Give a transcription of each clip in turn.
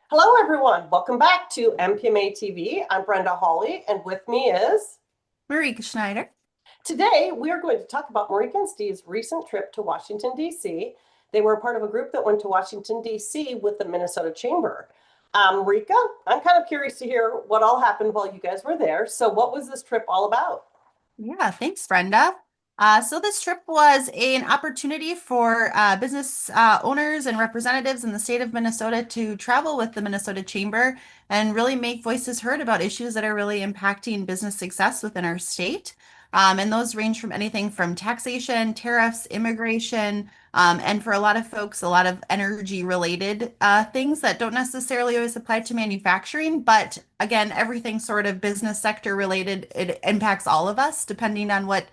Hello, everyone. Welcome back to MPMA TV. I'm Brenda Hawley, and with me is Myrika Schneider. today we are going to talk about Myrika and Steve's recent trip to Washington, D.C. They were a part of a group that went to Washington, D.C. with the Minnesota Chamber. Myrika, I'm kind of curious to hear what all happened while you guys were there. So, what was this trip all about? Yeah, thanks, Brenda. So this trip was an opportunity for business owners and representatives in the state of Minnesota to travel with the Minnesota Chamber and really make voices heard about issues that are really impacting business success within our state. And those range from anything from taxation, tariffs, immigration, and for a lot of folks, a lot of energy related things that don't necessarily always apply to manufacturing. But again, everything sort of business sector related, it impacts all of us depending on what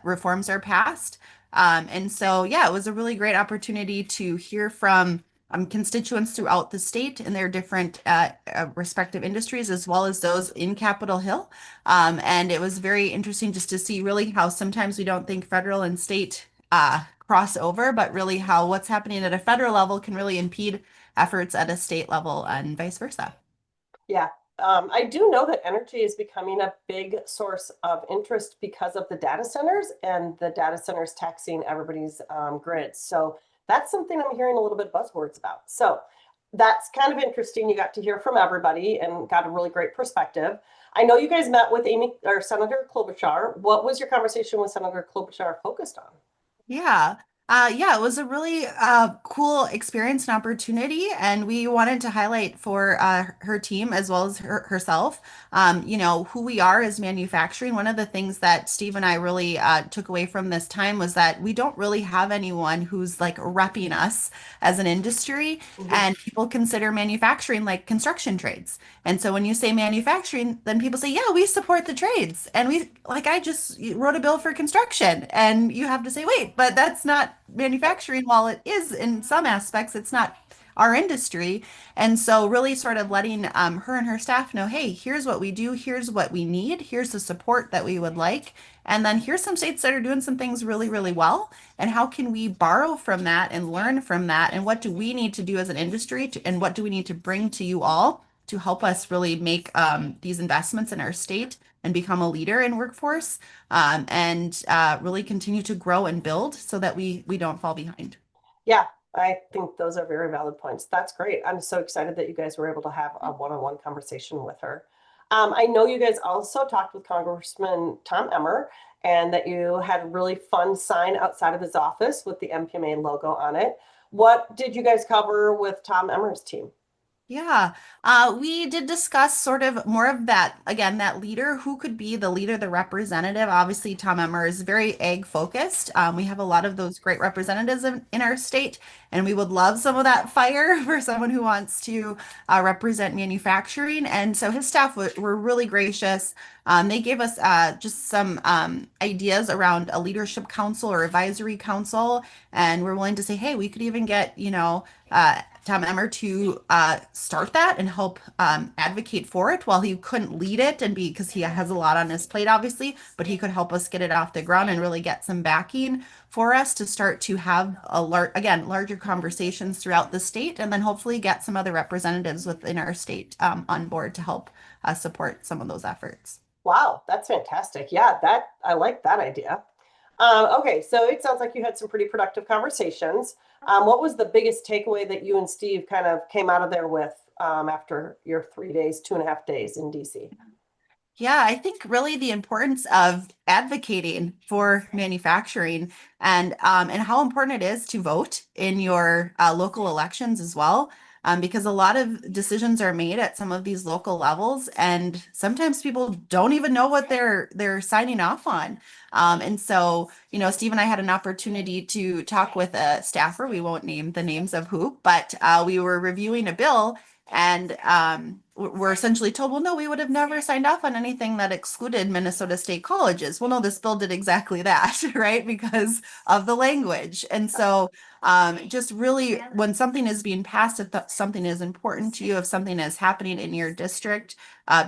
reforms are passed. And so, yeah, it was a really great opportunity to hear from constituents throughout the state in their different respective industries, as well as those in Capitol Hill. And it was very interesting just to see really how sometimes we don't think federal and state cross over, but really how what's happening at a federal level can really impede efforts at a state level and vice versa. Yeah, I do know that energy is becoming a big source of interest because of the data centers and the data centers taxing everybody's grids. So that's something I'm hearing a little bit buzzwords about. So that's kind of interesting. You got to hear from everybody and got a really great perspective. I know you guys met with Amy or Senator Klobuchar. What was your conversation with Senator Klobuchar focused on? Yeah. Yeah, it was a really cool experience and opportunity, and we wanted to highlight for her team as well as herself, who we are as manufacturing. One of the things that Steve and I really took away from this time was that we don't really have anyone who's like repping us as an industry, Mhm. and people consider manufacturing like construction trades. And so when you say manufacturing, then people say, yeah, we support the trades. And I just wrote a bill for construction. And you have to say, wait, but that's not manufacturing. While it is in some aspects, it's not our industry. And so really sort of letting her and her staff know, hey, here's what we do, here's what we need, here's the support that we would like. And then here's some states that are doing some things really, really well. And how can we borrow from that and learn from that? And what do we need to do as an industry and what do we need to bring to you all to help us really make these investments in our state and become a leader in workforce and really continue to grow and build so that we don't fall behind. Yeah, I think those are very valid points. That's great. I'm so excited that you guys were able to have a one-on-one conversation with her. I know you guys also talked with Congressman Tom Emmer and that you had a really fun sign outside of his office with the MPMA logo on it. What did you guys cover with Tom Emmer's team? Yeah, we did discuss sort of more of that, again, that leader, who could be the leader, the representative. Obviously, Tom Emmer is very ag focused. We have a lot of those great representatives in our state, and we would love some of that fire for someone who wants to represent manufacturing. And so his staff were really gracious. They gave us just some ideas around a leadership council or advisory council, and we're willing to say, hey, we could even get, Tom Emmer to start that and help advocate for it while he couldn't lead it and because he has a lot on his plate, obviously, but he could help us get it off the ground and really get some backing for us to start to have larger conversations throughout the state and then hopefully get some other representatives within our state on board to help support some of those efforts. Wow, that's fantastic. Yeah, that I like that idea. Okay, so it sounds like you had some pretty productive conversations. What was the biggest takeaway that you and Steve kind of came out of there with after your 3 days, 2.5 days in DC? Yeah, I think really the importance of advocating for manufacturing and how important it is to vote in your local elections as well. Because a lot of decisions are made at some of these local levels, and sometimes people don't even know what they're signing off on. And so, Steve and I had an opportunity to talk with a staffer. We won't name the names of who, but we were reviewing a bill and we're essentially told, well, no, we would have never signed off on anything that excluded Minnesota state colleges. Well, no, this bill did exactly that, right? Because of the language. And so just really, when something is being passed, if something is important to you, if something is happening in your district,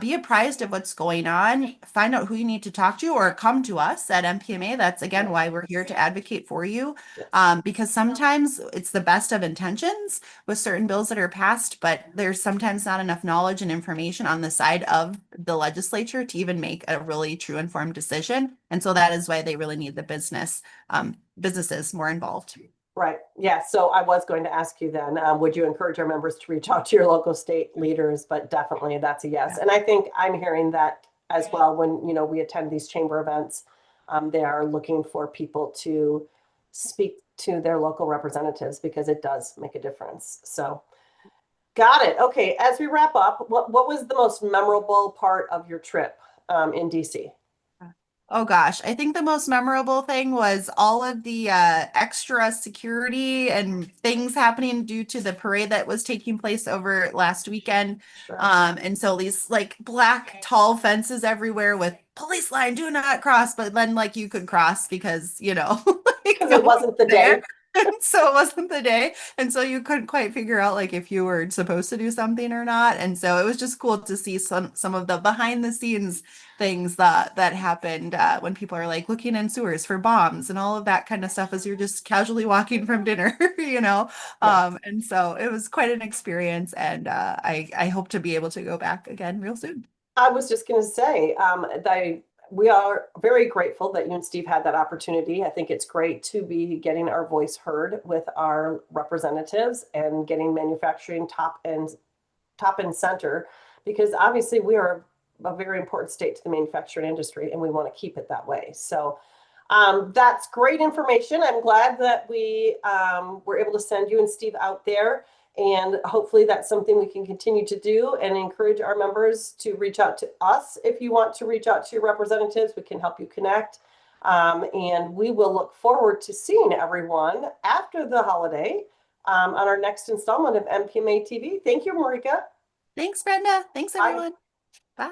be apprised of what's going on, find out who you need to talk to, or come to us at MPMA. That's again why we're here to advocate for you, Yes. because sometimes it's the best of intentions with certain bills that are passed, but there's sometimes not enough knowledge and information on the side of the legislature to even make a really true informed decision. And so that is why they really need the businesses more involved. Right. Yeah. So I was going to ask you then, would you encourage our members to reach out to your local state leaders? But definitely that's a yes. Yeah. And I think I'm hearing that as well when, we attend these chamber events. They are looking for people to speak to their local representatives because it does make a difference. So got it. Okay. As we wrap up, what was the most memorable part of your trip in DC? Oh gosh, I think the most memorable thing was all of the extra security and things happening due to the parade that was taking place over last weekend. Sure. And so these like black tall fences everywhere with police line, do not cross, but then like you could cross because, like Because no it wasn't the one's there. day. And so it wasn't the day. And so you couldn't quite figure out like if you were supposed to do something or not. And so it was just cool to see some of the behind the scenes things that happened when people are like looking in sewers for bombs and all of that kind of stuff as you're just casually walking from dinner, Yes. And so it was quite an experience, and I hope to be able to go back again real soon. I was just going to say, we are very grateful that you and Steve had that opportunity. I think it's great to be getting our voice heard with our representatives and getting manufacturing top and center, because obviously we are a very important state to the manufacturing industry and we want to keep it that way. So that's great information. I'm glad that we were able to send you and Steve out there. And hopefully that's something we can continue to do and encourage our members to reach out to us. If you want to reach out to your representatives, we can help you connect. And we will look forward to seeing everyone after the holiday on our next installment of MPMA TV. Thank you, Myrika. Thanks, Brenda. Thanks, Bye. everyone. Bye.